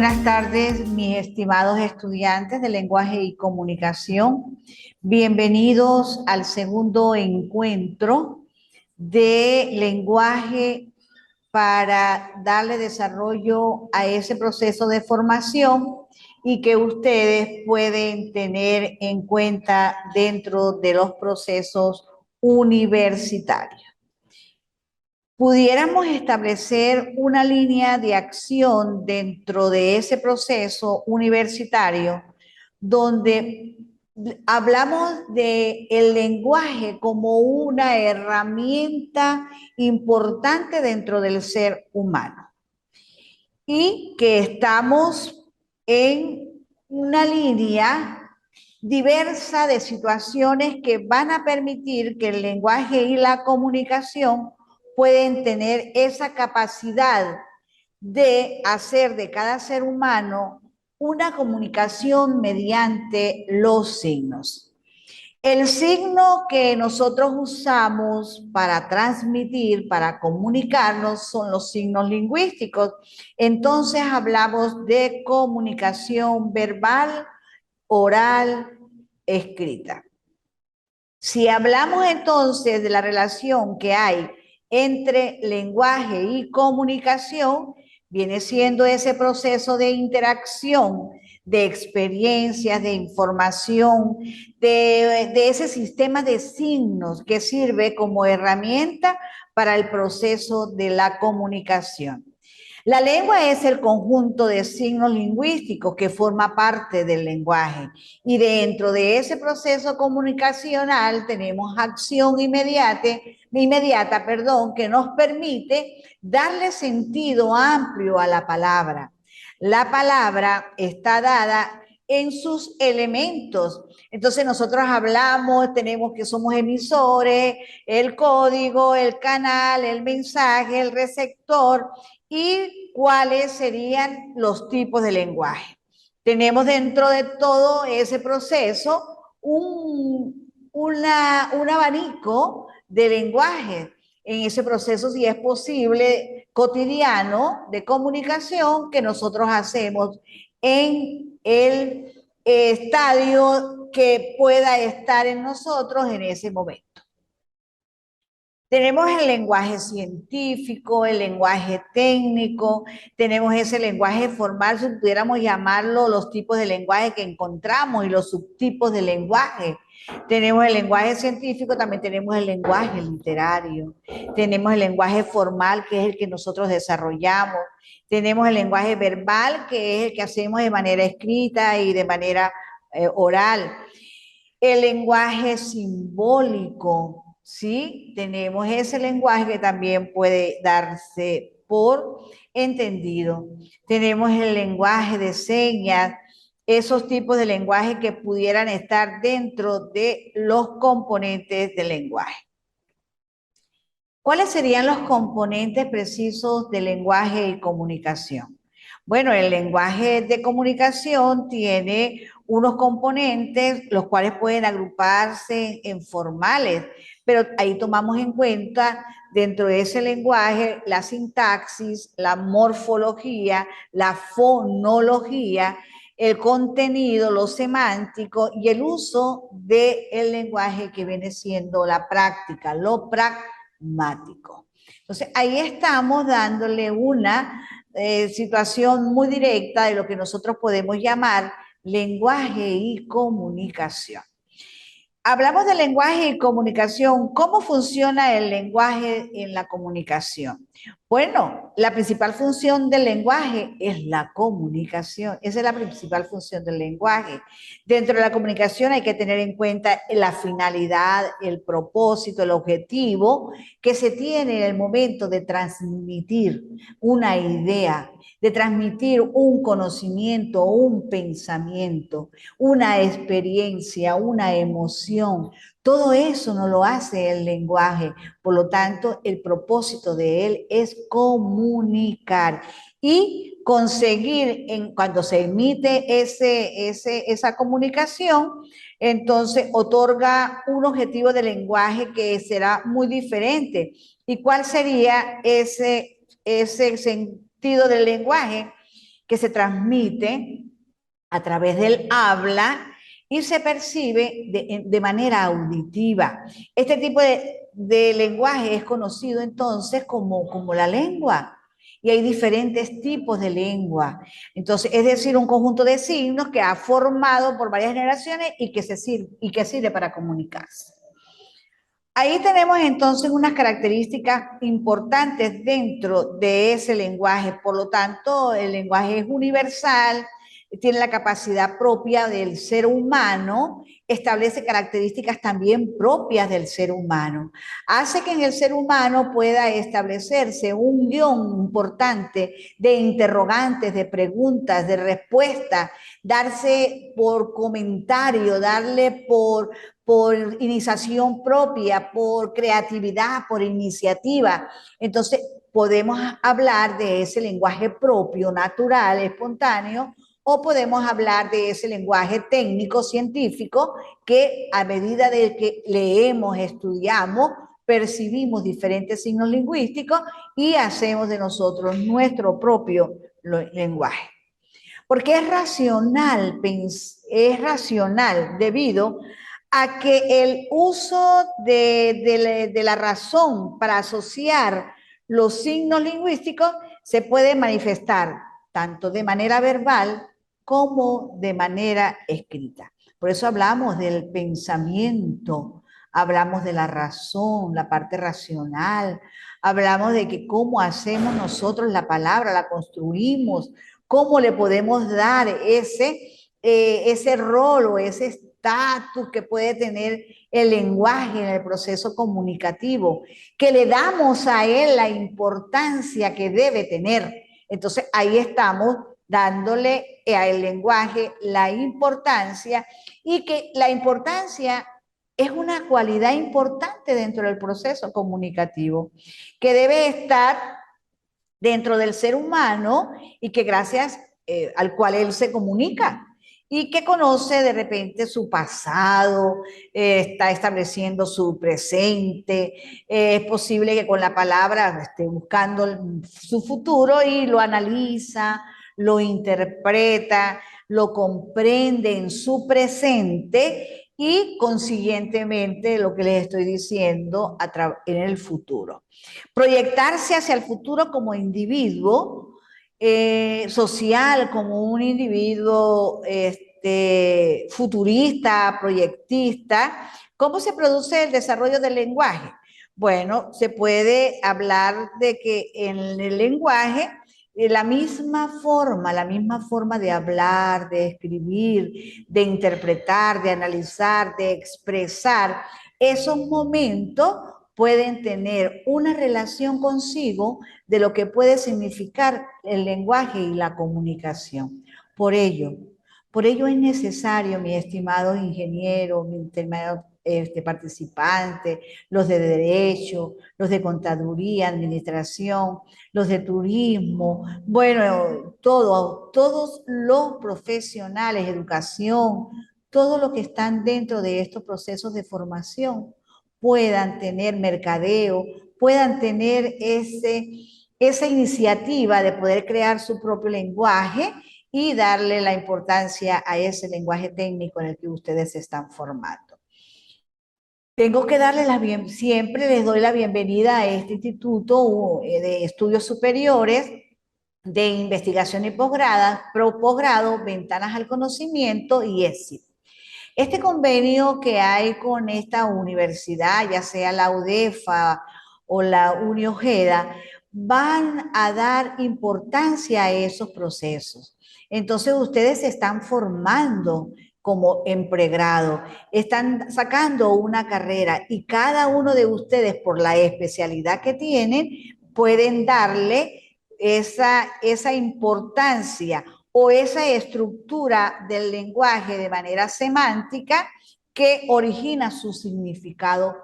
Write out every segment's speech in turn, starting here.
buenas tardes, mis estimados estudiantes de lenguaje y comunicación. Bienvenidos al segundo encuentro de lenguaje para darle desarrollo a ese proceso de formación y que ustedes pueden tener en cuenta dentro de los procesos universitarios. Pudiéramos establecer una línea de acción dentro de ese proceso universitario donde hablamos de el lenguaje como una herramienta importante dentro del ser humano y que estamos en una línea diversa de situaciones que van a permitir que el lenguaje y la comunicación pueden tener esa capacidad de hacer de cada ser humano una comunicación mediante los signos. El signo que nosotros usamos para transmitir, para comunicarnos, son los signos lingüísticos. Entonces hablamos de comunicación verbal, oral, escrita. Si hablamos entonces de la relación que hay entre lenguaje y comunicación, viene siendo ese proceso de interacción, de experiencias, de información, de ese sistema de signos que sirve como herramienta para el proceso de la comunicación. La lengua es el conjunto de signos lingüísticos que forma parte del lenguaje y dentro de ese proceso comunicacional tenemos acción inmediata, que nos permite darle sentido amplio a la palabra. La palabra está dada en sus elementos. Entonces nosotros hablamos, tenemos que somos emisores, el código, el canal, el mensaje, el receptor y cuáles serían los tipos de lenguaje. Tenemos dentro de todo ese proceso un abanico de lenguaje. En ese proceso, si es posible, cotidiano de comunicación que nosotros hacemos en el estadio que pueda estar en nosotros en ese momento. Tenemos el lenguaje científico, el lenguaje técnico, tenemos ese lenguaje formal, si pudiéramos llamarlo los tipos de lenguaje que encontramos y los subtipos de lenguaje. Tenemos el lenguaje científico, también tenemos el lenguaje literario, tenemos el lenguaje formal, que es el que nosotros desarrollamos, tenemos el lenguaje verbal, que es el que hacemos de manera escrita y de manera oral. El lenguaje simbólico, ¿sí? Tenemos ese lenguaje que también puede darse por entendido. Tenemos el lenguaje de señas, esos tipos de lenguaje que pudieran estar dentro de los componentes del lenguaje. ¿Cuáles serían los componentes precisos del lenguaje y comunicación? Bueno, el lenguaje de comunicación tiene unos componentes, los cuales pueden agruparse en formales, pero ahí tomamos en cuenta dentro de ese lenguaje la sintaxis, la morfología, la fonología, el contenido, lo semántico y el uso del lenguaje que viene siendo la práctica, lo pragmático. Entonces, ahí estamos dándole una situación muy directa de lo que nosotros podemos llamar lenguaje y comunicación. Hablamos de lenguaje y comunicación. ¿Cómo funciona el lenguaje en la comunicación? Bueno, la principal función del lenguaje es la comunicación. Esa es la principal función del lenguaje. Dentro de la comunicación hay que tener en cuenta la finalidad, el propósito, el objetivo que se tiene en el momento de transmitir una idea, de transmitir un conocimiento, un pensamiento, una experiencia, una emoción. Todo eso no lo hace el lenguaje. Por lo tanto, el propósito de él es comunicar y conseguir, cuando se emite esa comunicación, entonces otorga un objetivo de lenguaje que será muy diferente. ¿Y cuál sería ese sentido del lenguaje? que se transmite a través del habla y se percibe de manera auditiva. Este tipo de lenguaje es conocido entonces como la lengua. Y hay diferentes tipos de lengua. Entonces, es decir, un conjunto de signos que ha formado por varias generaciones y que sirve para comunicarse. Ahí tenemos entonces unas características importantes dentro de ese lenguaje. Por lo tanto, el lenguaje es universal, tiene la capacidad propia del ser humano, establece características también propias del ser humano. Hace que en el ser humano pueda establecerse un guión importante de interrogantes, de preguntas, de respuestas, darse por comentario, darle por iniciación propia, por creatividad, por iniciativa. Entonces, podemos hablar de ese lenguaje propio, natural, espontáneo, o podemos hablar de ese lenguaje técnico, científico, que a medida de que leemos, estudiamos, percibimos diferentes signos lingüísticos y hacemos de nosotros nuestro propio lenguaje. Porque es racional debido a que el uso de la razón para asociar los signos lingüísticos se puede manifestar tanto de manera verbal como de manera escrita. Por eso hablamos del pensamiento, hablamos de la razón, la parte racional, hablamos de que cómo hacemos nosotros la palabra, la construimos, cómo le podemos dar ese rol o ese estatus que puede tener el lenguaje en el proceso comunicativo, que le damos a él la importancia que debe tener. Entonces ahí estamos dándole al lenguaje la importancia, y que la importancia es una cualidad importante dentro del proceso comunicativo, que debe estar dentro del ser humano y que gracias al cual él se comunica y que conoce de repente su pasado, está estableciendo su presente, es posible que con la palabra esté buscando su futuro y lo analiza, lo interpreta, lo comprende en su presente y consiguientemente lo que les estoy diciendo en el futuro. Proyectarse hacia el futuro como individuo social, como un individuo futurista, proyectista. ¿Cómo se produce el desarrollo del lenguaje? Bueno, se puede hablar de que en el lenguaje la misma forma de hablar, de escribir, de interpretar, de analizar, de expresar, esos momentos pueden tener una relación consigo de lo que puede significar el lenguaje y la comunicación. Por ello es necesario, mi estimado ingeniero, mi estimado participante, los de derecho, los de contaduría, administración, los de turismo, bueno, todos los profesionales, educación, todos los que están dentro de estos procesos de formación, puedan tener mercadeo, puedan tener esa iniciativa de poder crear su propio lenguaje y darle la importancia a ese lenguaje técnico en el que ustedes se están formando. Tengo que siempre les doy la bienvenida a este Instituto de Estudios Superiores de Investigación y Posgrado, Ventanas al Conocimiento y ESIP. Este convenio que hay con esta universidad, ya sea la UDEFA o la Uniojeda, van a dar importancia a esos procesos. Entonces ustedes se están formando como en pregrado, están sacando una carrera y cada uno de ustedes, por la especialidad que tienen, pueden darle esa importancia o esa estructura del lenguaje de manera semántica que origina su significado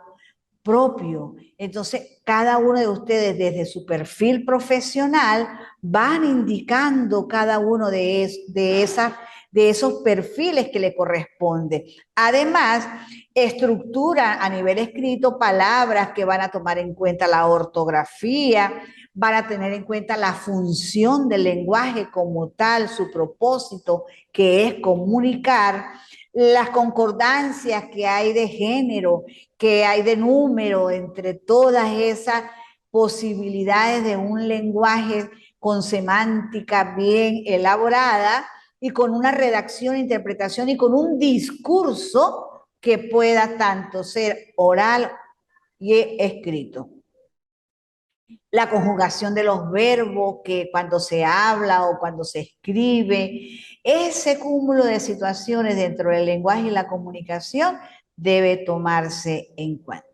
propio. Entonces, cada uno de ustedes desde su perfil profesional van indicando cada uno de de esos perfiles que le corresponde. Además, estructura a nivel escrito palabras que van a tomar en cuenta la ortografía, van a tener en cuenta la función del lenguaje como tal, su propósito, que es comunicar, las concordancias que hay de género, que hay de número, entre todas esas posibilidades de un lenguaje con semántica bien elaborada y con una redacción, interpretación y con un discurso que pueda tanto ser oral y escrito. La conjugación de los verbos, que cuando se habla o cuando se escribe, ese cúmulo de situaciones dentro del lenguaje y la comunicación debe tomarse en cuenta.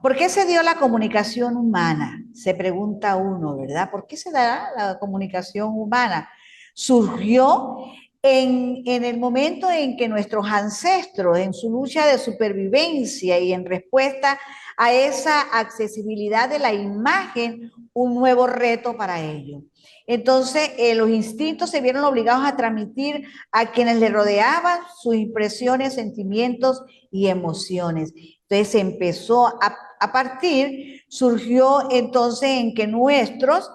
¿Por qué se dio la comunicación humana? Se pregunta uno, ¿verdad? ¿Por qué se da la comunicación humana? Surgió en el momento en que nuestros ancestros, en su lucha de supervivencia y en respuesta a esa accesibilidad de la imagen, un nuevo reto para ellos. Entonces, los instintos se vieron obligados a transmitir a quienes le rodeaban sus impresiones, sentimientos y emociones. Entonces, se empezó a partir, surgió entonces en que nuestros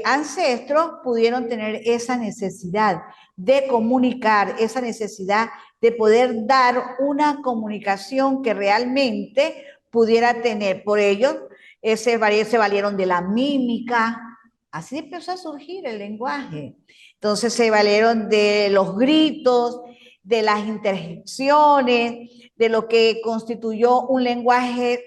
ancestros pudieron tener esa necesidad de comunicar, esa necesidad de poder dar una comunicación que realmente pudiera tener. Por ello, se valieron de la mímica, así empezó a surgir el lenguaje. Entonces se valieron de los gritos, de las interjecciones, de lo que constituyó un lenguaje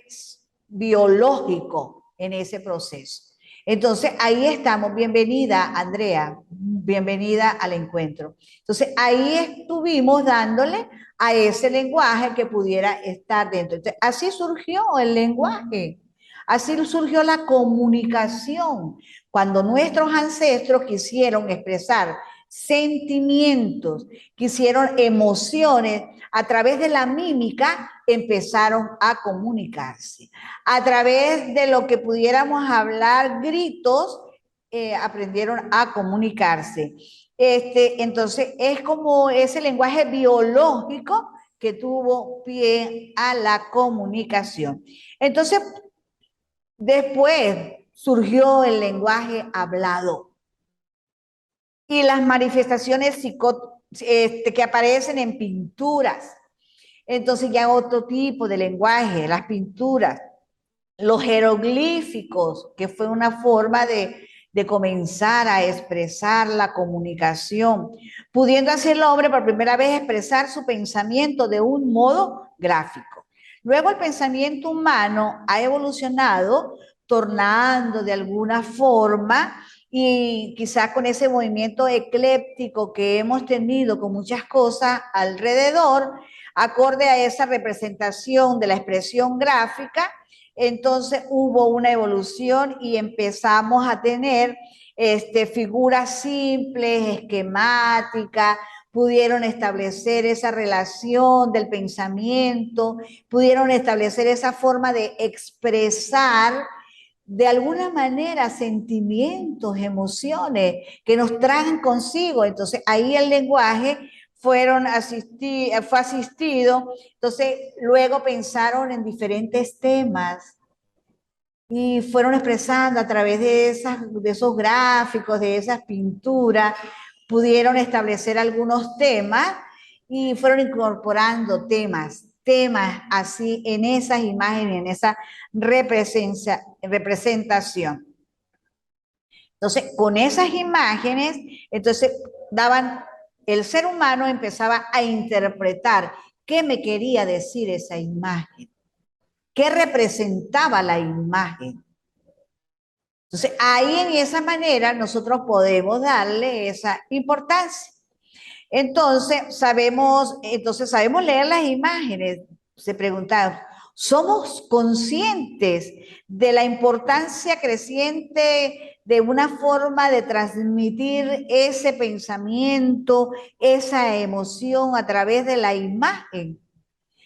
biológico en ese proceso. Entonces, ahí estamos. Bienvenida, Andrea. Bienvenida al encuentro. Entonces, ahí estuvimos dándole a ese lenguaje que pudiera estar dentro. Entonces, así surgió el lenguaje. Así surgió la comunicación. Cuando nuestros ancestros quisieron expresar sentimientos, quisieron emociones, a través de la mímica empezaron a comunicarse. A través de lo que pudiéramos hablar, gritos, aprendieron a comunicarse. Entonces, es como ese lenguaje biológico que tuvo pie a la comunicación. Entonces, después surgió el lenguaje hablado y las manifestaciones que aparecen en pinturas. Entonces ya otro tipo de lenguaje, las pinturas, los jeroglíficos, que fue una forma de comenzar a expresar la comunicación, pudiendo hacer el hombre por primera vez expresar su pensamiento de un modo gráfico. Luego el pensamiento humano ha evolucionado, tornando de alguna forma y quizás con ese movimiento ecléptico que hemos tenido con muchas cosas alrededor, acorde a esa representación de la expresión gráfica, entonces hubo una evolución y empezamos a tener figuras simples, esquemáticas, pudieron establecer esa relación del pensamiento, pudieron establecer esa forma de expresar de alguna manera sentimientos, emociones que nos traen consigo. Entonces ahí el lenguaje fue asistido, entonces luego pensaron en diferentes temas y fueron expresando a través de esos gráficos, de esas pinturas, pudieron establecer algunos temas y fueron incorporando temas así en esas imágenes, en esa representación. Entonces, con esas imágenes, entonces el ser humano empezaba a interpretar qué me quería decir esa imagen, qué representaba la imagen. Entonces, ahí en esa manera nosotros podemos darle esa importancia. Entonces, sabemos leer las imágenes. Se preguntaba, ¿somos conscientes de la importancia creciente de una forma de transmitir ese pensamiento, esa emoción a través de la imagen?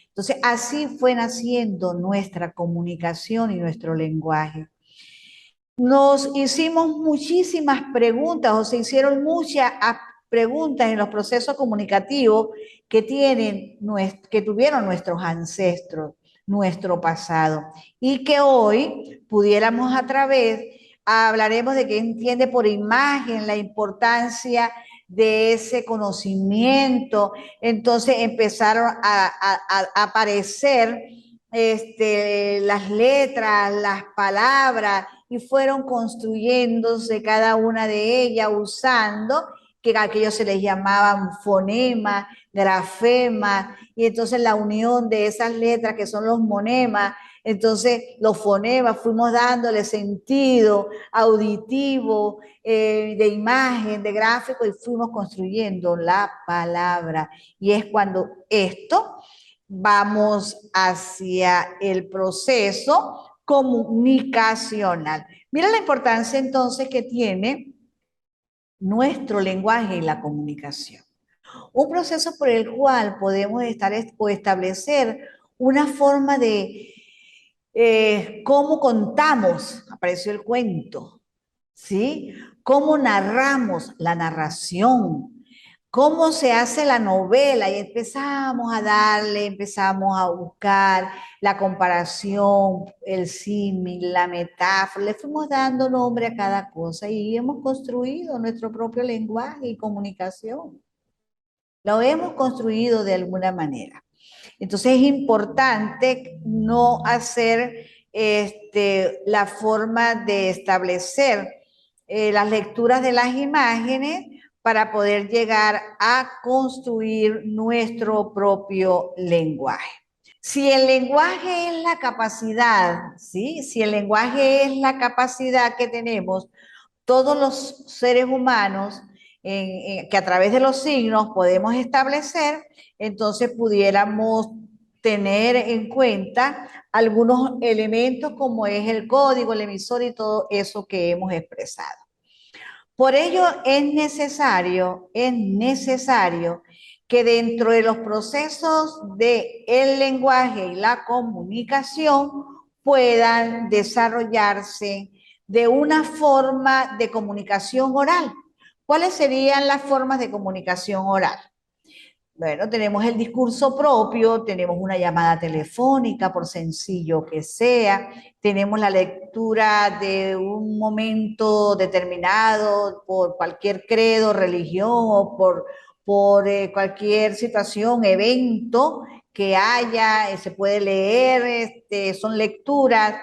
Entonces, así fue naciendo nuestra comunicación y nuestro lenguaje. Nos hicimos muchísimas preguntas o se hicieron muchas preguntas en los procesos comunicativos que tuvieron nuestros ancestros, nuestro pasado, y que hoy pudiéramos hablaremos de qué entiende por imagen la importancia de ese conocimiento. Entonces empezaron a aparecer las letras, las palabras, y fueron construyéndose cada una de ellas usando, que aquellos se les llamaban fonema, grafema, y entonces la unión de esas letras que son los monemas, entonces los fonemas fuimos dándole sentido auditivo, de imagen, de gráfico, y fuimos construyendo la palabra. Y es cuando esto vamos hacia el proceso comunicacional. Mira la importancia entonces que tiene nuestro lenguaje y la comunicación. Un proceso por el cual podemos establecer una forma de cómo contamos, apareció el cuento, ¿sí? Cómo narramos la narración, cómo se hace la novela, y empezamos a buscar la comparación, el símil, la metáfora, le fuimos dando nombre a cada cosa y hemos construido nuestro propio lenguaje y comunicación. Lo hemos construido de alguna manera. Entonces es importante no hacer la forma de establecer las lecturas de las imágenes para poder llegar a construir nuestro propio lenguaje. Si el lenguaje es la capacidad, ¿sí? Si el lenguaje es la capacidad que tenemos todos los seres humanos, que a través de los signos podemos establecer, entonces pudiéramos tener en cuenta algunos elementos como es el código, el emisor y todo eso que hemos expresado. Por ello es necesario que dentro de los procesos del lenguaje y la comunicación puedan desarrollarse de una forma de comunicación oral. ¿Cuáles serían las formas de comunicación oral? Bueno, tenemos el discurso propio, tenemos una llamada telefónica, por sencillo que sea, tenemos la lectura de un momento determinado por cualquier credo, religión o por cualquier situación, evento que haya, se puede leer, son lecturas,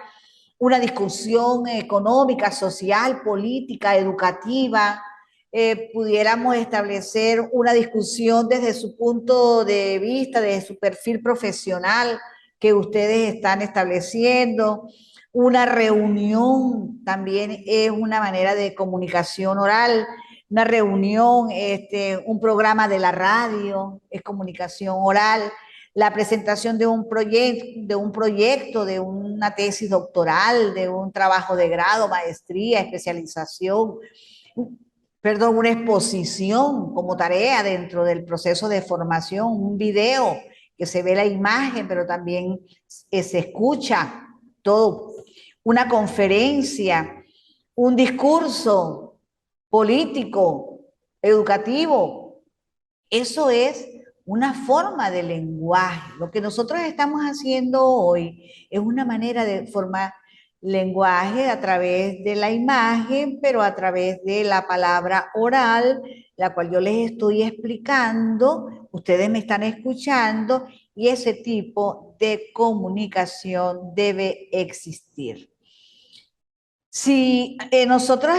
una discusión económica, social, política, educativa. Pudiéramos establecer una discusión desde su punto de vista, desde su perfil profesional que ustedes están estableciendo. Una reunión también es una manera de comunicación oral. Una reunión, un programa de la radio es comunicación oral. La presentación de un proyecto, de una tesis doctoral, de un trabajo de grado, maestría, especialización, perdón, una exposición como tarea dentro del proceso de formación, un video que se ve la imagen, pero también se escucha todo, una conferencia, un discurso político, educativo. Eso es una forma de lenguaje. Lo que nosotros estamos haciendo hoy es una manera de formar lenguaje a través de la imagen, pero a través de la palabra oral, la cual yo les estoy explicando, ustedes me están escuchando, y ese tipo de comunicación debe existir. Si nosotros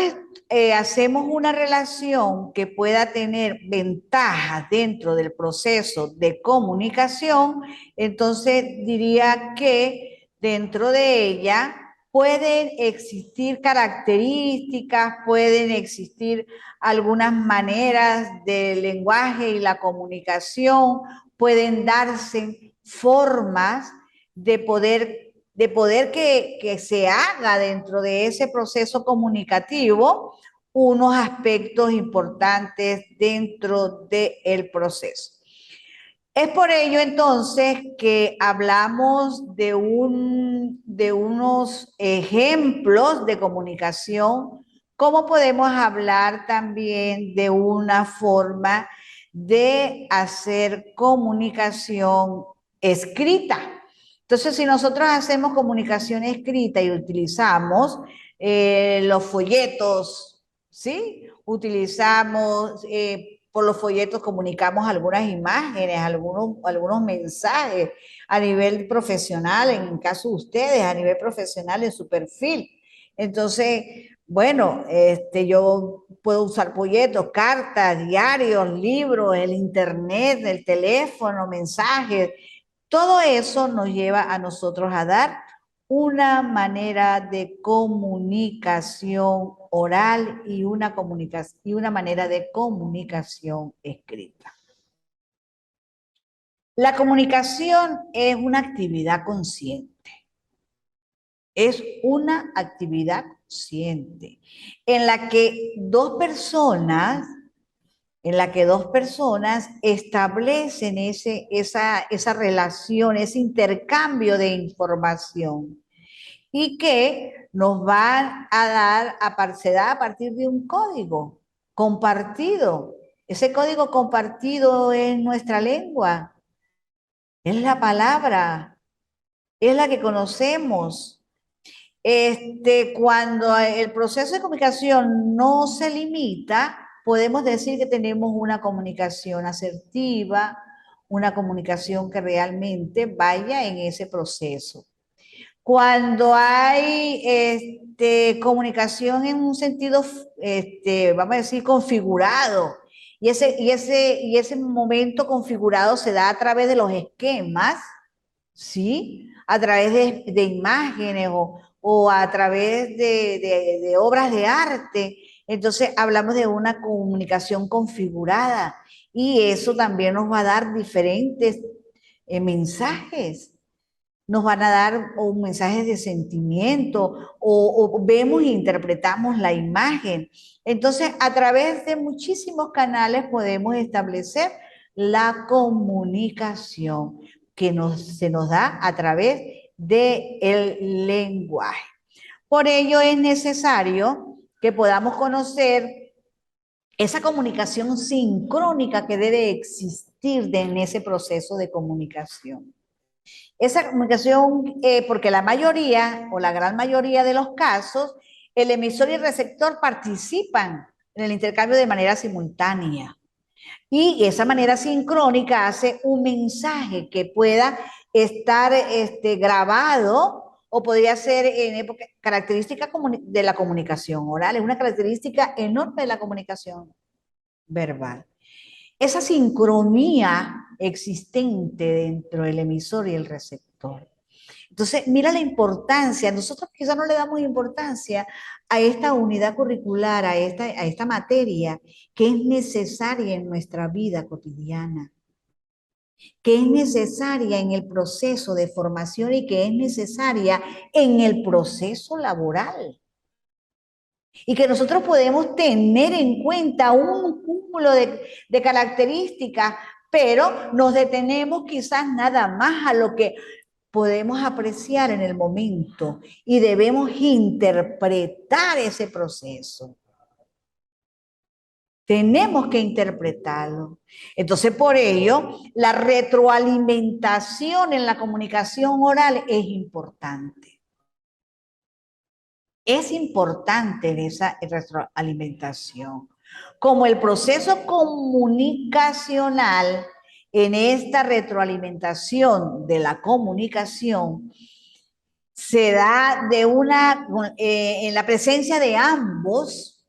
hacemos una relación que pueda tener ventajas dentro del proceso de comunicación, entonces diría que dentro de ella pueden existir características, pueden existir algunas maneras del lenguaje y la comunicación, pueden darse formas de poder que se haga dentro de ese proceso comunicativo unos aspectos importantes dentro del proceso. Es por ello entonces que hablamos de unos ejemplos de comunicación ¿Cómo podemos hablar también de una forma de hacer comunicación escrita? Entonces, si nosotros hacemos comunicación escrita y utilizamos los folletos, ¿sí? Utilizamos, por los folletos comunicamos algunas imágenes, algunos mensajes a nivel profesional, en el caso de ustedes, a nivel profesional en su perfil. Entonces, bueno, yo puedo usar folletos, cartas, diarios, libros, el internet, el teléfono, mensajes. Todo eso nos lleva a nosotros a dar una manera de comunicación oral y una manera de comunicación escrita. La comunicación es una actividad consciente. Es una actividad consciente en la que dos personas establecen esa relación, ese intercambio de información y que nos van a dar, se da a partir de un código compartido. Ese código compartido es nuestra lengua, es la palabra, es la que conocemos. Cuando el proceso de comunicación no se limita, podemos decir que tenemos una comunicación asertiva, una comunicación que realmente vaya en ese proceso. Cuando hay comunicación en un sentido, vamos a decir, configurado, y ese momento configurado se da a través de los esquemas, ¿sí? A través de imágenes o a través de obras de arte. Entonces hablamos de una comunicación configurada y eso también nos va a dar diferentes mensajes. Nos van a dar un mensaje de sentimiento o vemos e interpretamos la imagen. Entonces, a través de muchísimos canales podemos establecer la comunicación se nos da a través del lenguaje. Por ello es necesario que podamos conocer esa comunicación sincrónica que debe existir en ese proceso de comunicación. Esa comunicación, porque la mayoría o la gran mayoría de los casos, el emisor y el receptor participan en el intercambio de manera simultánea. Y esa manera sincrónica hace un mensaje que pueda estar grabado o podría ser en época, característica de la comunicación oral, es una característica enorme de la comunicación verbal. Esa sincronía existente dentro del emisor y el receptor. Entonces, mira la importancia, nosotros quizás no le damos importancia a esta unidad curricular, a esta materia que es necesaria en nuestra vida cotidiana, que es necesaria en el proceso de formación y que es necesaria en el proceso laboral. Y que nosotros podemos tener en cuenta un cúmulo de características, pero nos detenemos quizás nada más a lo que podemos apreciar en el momento y debemos interpretar ese proceso. Tenemos que interpretarlo. Entonces, por ello, la retroalimentación en la comunicación oral es importante. Es importante esa retroalimentación. Como el proceso comunicacional, en esta retroalimentación de la comunicación, se da en la presencia de ambos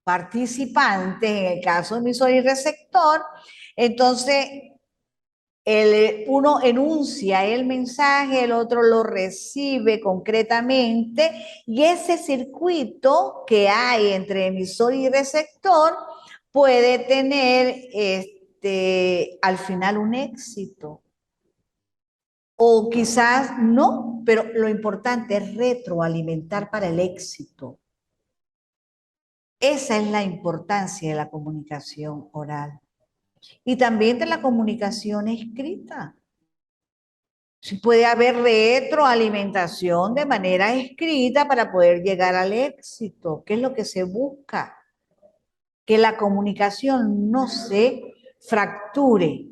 participantes, en el caso emisor y receptor, entonces uno enuncia el mensaje, el otro lo recibe concretamente y ese circuito que hay entre emisor y receptor puede tener al final un éxito. O quizás no, pero lo importante es retroalimentar para el éxito. Esa es la importancia de la comunicación oral. Y también de la comunicación escrita. Puede haber retroalimentación de manera escrita para poder llegar al éxito. ¿Qué es lo que se busca? Que la comunicación no se fracture,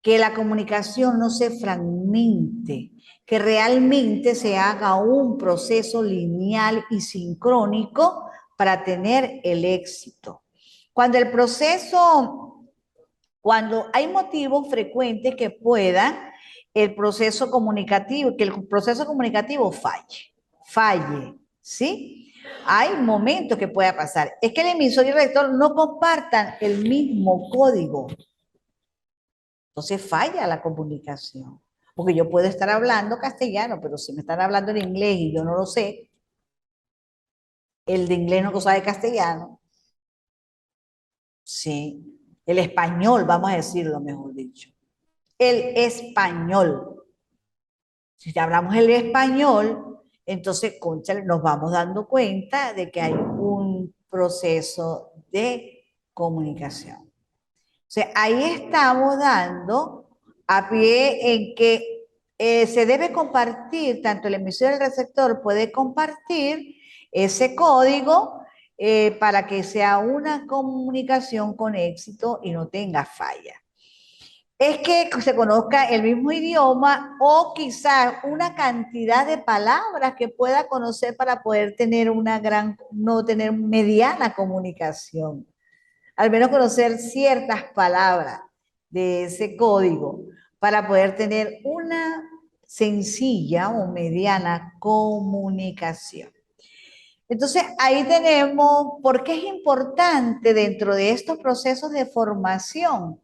que la comunicación no se fragmente, que realmente se haga un proceso lineal y sincrónico para tener el éxito. Cuando el proceso, cuando hay motivos frecuentes que pueda el proceso comunicativo, que el proceso comunicativo falle, ¿sí? Hay momentos que pueda pasar. Es que el emisor y el receptor no compartan el mismo código. Entonces falla la comunicación. Porque yo puedo estar hablando castellano, pero si me están hablando en inglés y yo no lo sé, el de inglés no lo sabe castellano, sí. El español, vamos a decirlo mejor dicho. El español. Si hablamos el español, entonces, cónchale, nos vamos dando cuenta de que hay un proceso de comunicación. O sea, ahí estamos dando a pie en que se debe compartir, tanto el emisor y el receptor puede compartir ese código para que sea una comunicación con éxito y no tenga falla. Es que se conozca el mismo idioma o quizás una cantidad de palabras que pueda conocer para poder tener una gran, no tener mediana comunicación. Al menos conocer ciertas palabras de ese código para poder tener una sencilla o mediana comunicación. Entonces, ahí tenemos por qué es importante dentro de estos procesos de formación,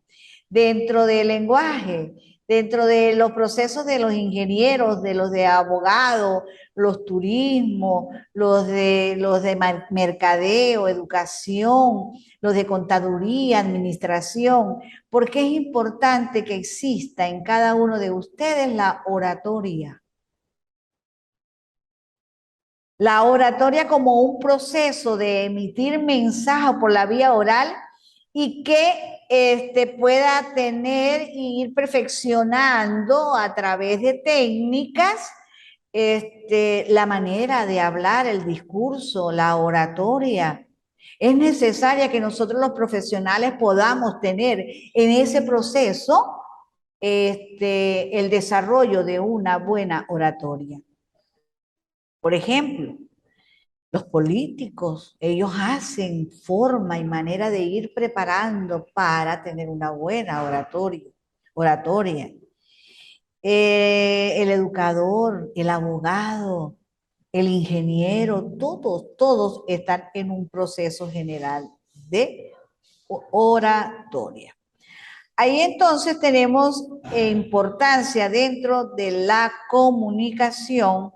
dentro del lenguaje, dentro de los procesos de los ingenieros, de los de abogados, los turismos, los de mercadeo, educación, los de contaduría, administración, porque es importante que exista en cada uno de ustedes la oratoria. La oratoria como un proceso de emitir mensajes por la vía oral y que pueda tener y ir perfeccionando a través de técnicas la manera de hablar, el discurso, la oratoria. Es necesaria que nosotros los profesionales podamos tener en ese proceso el desarrollo de una buena oratoria. Por ejemplo, los políticos, ellos hacen forma y manera de ir preparando para tener una buena oratoria. El educador, el abogado, el ingeniero, todos están en un proceso general de oratoria. Ahí entonces tenemos importancia dentro de la comunicación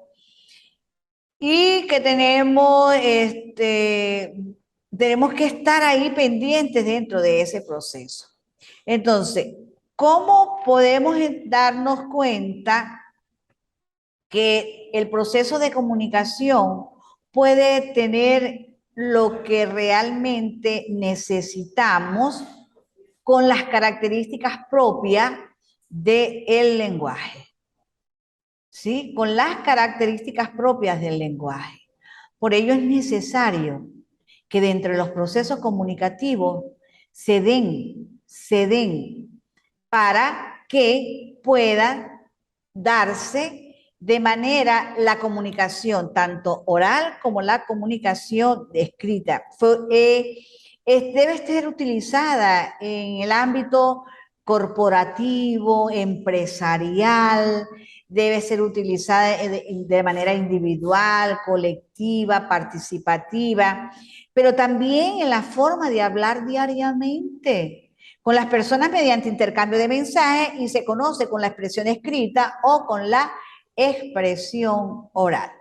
y que tenemos que estar ahí pendientes dentro de ese proceso. Entonces, ¿cómo podemos darnos cuenta que el proceso de comunicación puede tener lo que realmente necesitamos con las características propias del lenguaje? ¿Sí? Con las características propias del lenguaje. Por ello es necesario que dentro de los procesos comunicativos se den para que pueda darse de manera la comunicación, tanto oral como la comunicación escrita. Debe ser utilizada en el ámbito corporativo, empresarial, debe ser utilizada de manera individual, colectiva, participativa, pero también en la forma de hablar diariamente con las personas mediante intercambio de mensajes y se conoce con la expresión escrita o con la expresión oral.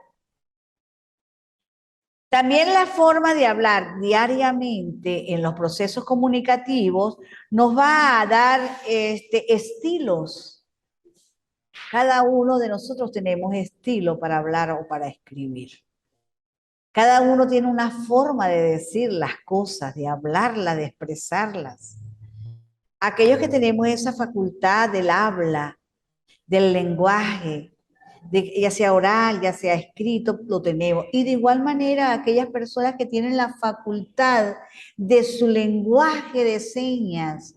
También la forma de hablar diariamente en los procesos comunicativos nos va a dar estilos. Cada uno de nosotros tenemos estilo para hablar o para escribir. Cada uno tiene una forma de decir las cosas, de hablarlas, de expresarlas. Aquellos que tenemos esa facultad del habla, del lenguaje, ya sea oral, ya sea escrito, lo tenemos. Y de igual manera, aquellas personas que tienen la facultad de su lenguaje de señas,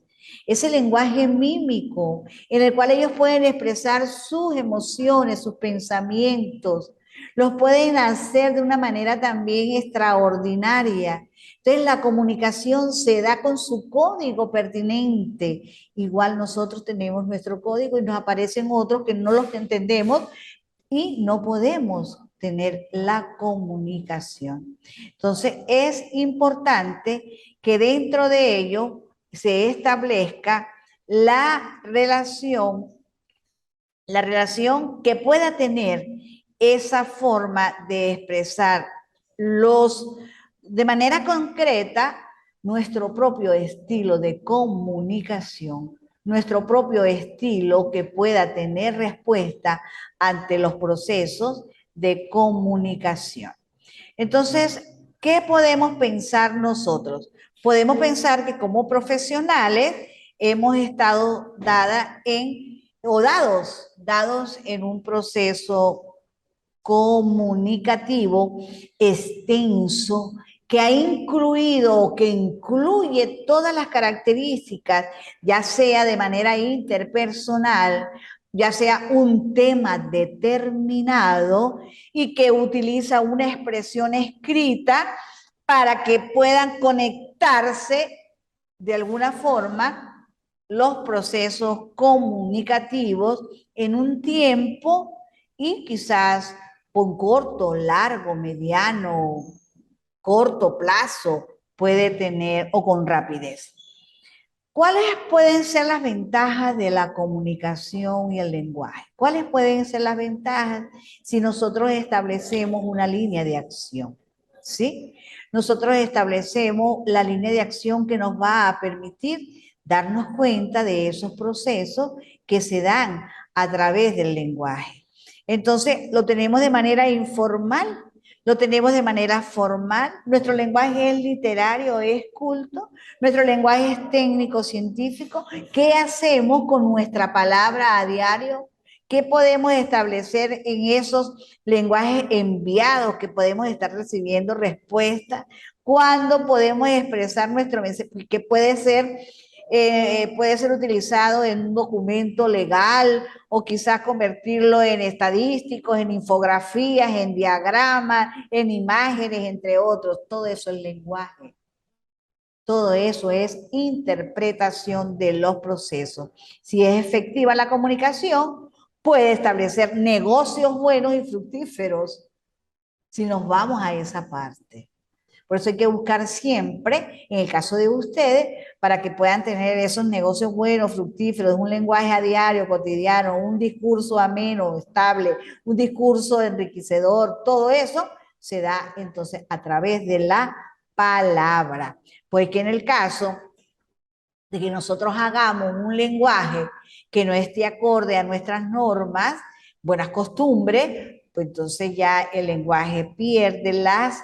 ese lenguaje mímico, en el cual ellos pueden expresar sus emociones, sus pensamientos, los pueden hacer de una manera también extraordinaria. Entonces la comunicación se da con su código pertinente. Igual nosotros tenemos nuestro código y nos aparecen otros que no los entendemos y no podemos tener la comunicación. Entonces es importante que dentro de ello se establezca la relación que pueda tener esa forma de expresar de manera concreta nuestro propio estilo de comunicación, nuestro propio estilo que pueda tener respuesta ante los procesos de comunicación. Entonces, ¿qué podemos pensar nosotros? Podemos pensar que como profesionales hemos estado dados en un proceso comunicativo extenso que ha incluido o que incluye todas las características, ya sea de manera interpersonal, ya sea un tema determinado y que utiliza una expresión escrita para que puedan conectarse de alguna forma los procesos comunicativos en un tiempo y quizás con corto, largo, mediano, corto plazo puede tener o con rapidez. ¿Cuáles pueden ser las ventajas de la comunicación y el lenguaje? ¿Cuáles pueden ser las ventajas si nosotros establecemos una línea de acción? ¿Sí? Nosotros establecemos la línea de acción que nos va a permitir darnos cuenta de esos procesos que se dan a través del lenguaje. Entonces, lo tenemos de manera informal, lo tenemos de manera formal, nuestro lenguaje es literario, es culto, nuestro lenguaje es técnico, científico. ¿Qué hacemos con nuestra palabra a diario? ¿Qué podemos establecer en esos lenguajes enviados que podemos estar recibiendo respuestas? ¿Cuándo podemos expresar nuestro mensaje? Que puede ser utilizado en un documento legal o quizás convertirlo en estadísticos, en infografías, en diagramas, en imágenes, entre otros. Todo eso es lenguaje. Todo eso es interpretación de los procesos. Si es efectiva la comunicación, puede establecer negocios buenos y fructíferos si nos vamos a esa parte. Por eso hay que buscar siempre, en el caso de ustedes, para que puedan tener esos negocios buenos, fructíferos, un lenguaje a diario, cotidiano, un discurso ameno, estable, un discurso enriquecedor, todo eso se da entonces a través de la palabra. Pues que en el caso de que nosotros hagamos un lenguaje que no esté acorde a nuestras normas, buenas costumbres, pues entonces ya el lenguaje pierde las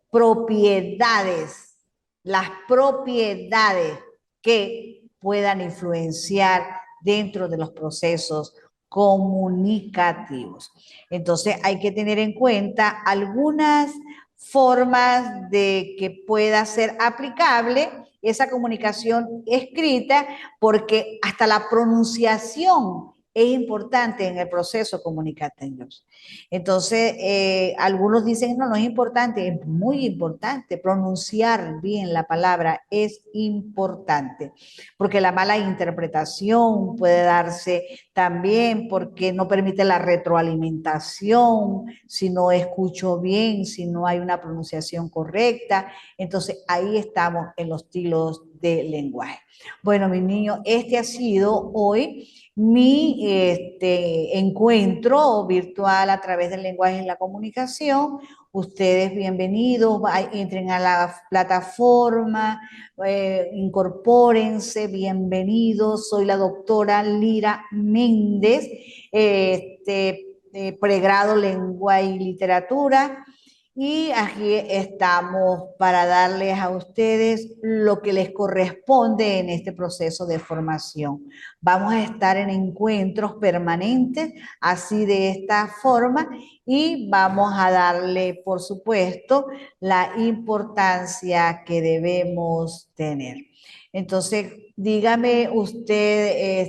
propiedades que puedan influenciar dentro de los procesos comunicativos. Entonces hay que tener en cuenta algunas formas de que pueda ser aplicable esa comunicación escrita, porque hasta la pronunciación es importante en el proceso comunicativo. Entonces, algunos dicen, no, no es importante, es muy importante. Pronunciar bien la palabra es importante, porque la mala interpretación puede darse también porque no permite la retroalimentación, si no escucho bien, si no hay una pronunciación correcta. Entonces, ahí estamos en los estilos de lenguaje. Bueno, mis niños, este ha sido hoy mi encuentro virtual a través del lenguaje y la comunicación. Ustedes bienvenidos, entren a la plataforma, incorpórense, bienvenidos. Soy la doctora Lira Méndez, pregrado Lengua y Literatura. Y aquí estamos para darles a ustedes lo que les corresponde en este proceso de formación. Vamos a estar en encuentros permanentes, así de esta forma, y vamos a darle, por supuesto, la importancia que debemos tener. Entonces, dígame usted,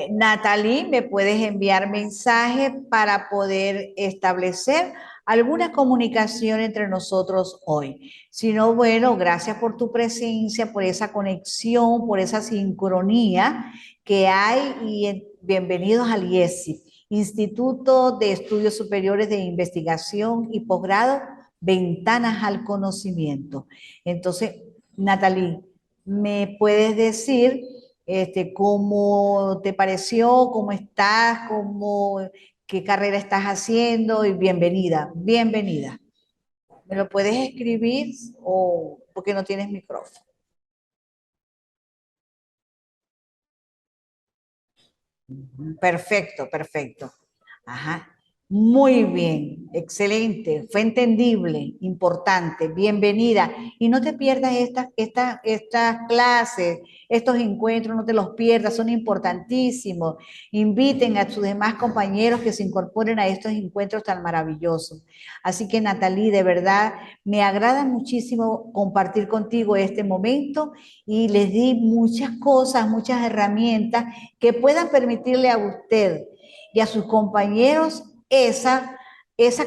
Natalie, me puedes enviar mensaje para poder establecer alguna comunicación entre nosotros hoy. Si no, bueno, gracias por tu presencia, por esa conexión, por esa sincronía que hay y bienvenidos al IESI, Instituto de Estudios Superiores de Investigación y Posgrado, Ventanas al Conocimiento. Entonces, Natalie, ¿me puedes decir cómo te pareció, cómo estás, qué carrera estás haciendo? Y bienvenida, bienvenida. ¿Me lo puedes escribir o porque no tienes micrófono? Perfecto, perfecto. Ajá. Muy bien, excelente, fue entendible, importante, bienvenida. Y no te pierdas estas clases, estos encuentros, no te los pierdas, son importantísimos. Inviten a sus demás compañeros que se incorporen a estos encuentros tan maravillosos. Así que Natalie, de verdad, me agrada muchísimo compartir contigo este momento y les di muchas cosas, muchas herramientas que puedan permitirle a usted y a sus compañeros esa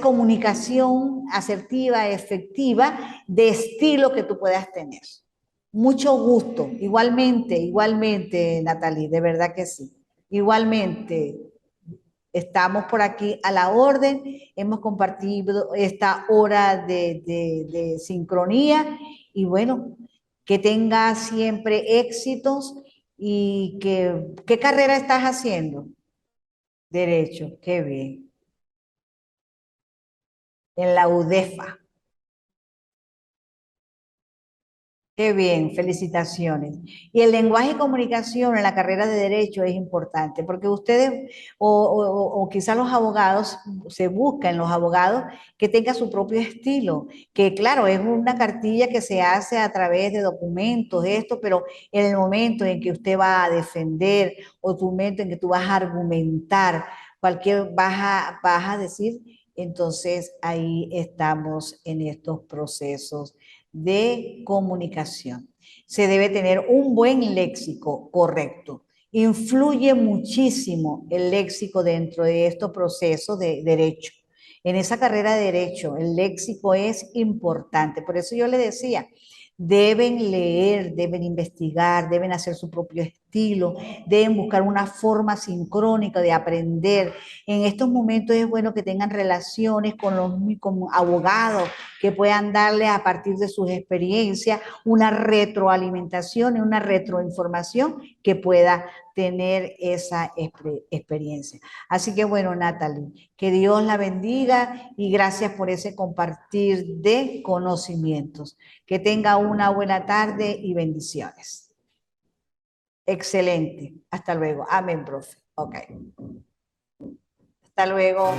comunicación asertiva, efectiva, de estilo que tú puedas tener. Mucho gusto, igualmente, igualmente, Natalie, de verdad que sí. Igualmente, estamos por aquí a la orden, hemos compartido esta hora de sincronía y bueno, que tenga siempre éxitos y ¿qué carrera estás haciendo? Derecho, qué bien. En la UDEFA. Qué bien, felicitaciones. Y el lenguaje y comunicación en la carrera de Derecho es importante, porque ustedes, o quizás los abogados, se buscan los abogados que tengan su propio estilo, que claro, es una cartilla que se hace a través de documentos, esto, pero en el momento en que usted va a defender, o tu momento en que tú vas a argumentar, vas a decir, entonces ahí estamos en estos procesos de comunicación. Se debe tener un buen léxico correcto. Influye muchísimo el léxico dentro de estos procesos de derecho. En esa carrera de derecho, el léxico es importante. Por eso yo le decía, deben leer, deben investigar, deben hacer su propio estilo, deben buscar una forma sincrónica de aprender. En estos momentos es bueno que tengan relaciones con abogados que puedan darle a partir de sus experiencias una retroalimentación y una retroinformación que pueda tener esa experiencia. Así que bueno, Natalie, que Dios la bendiga y gracias por ese compartir de conocimientos. Que tenga una buena tarde y bendiciones. Excelente. Hasta luego. Amén, profe. Ok. Hasta luego.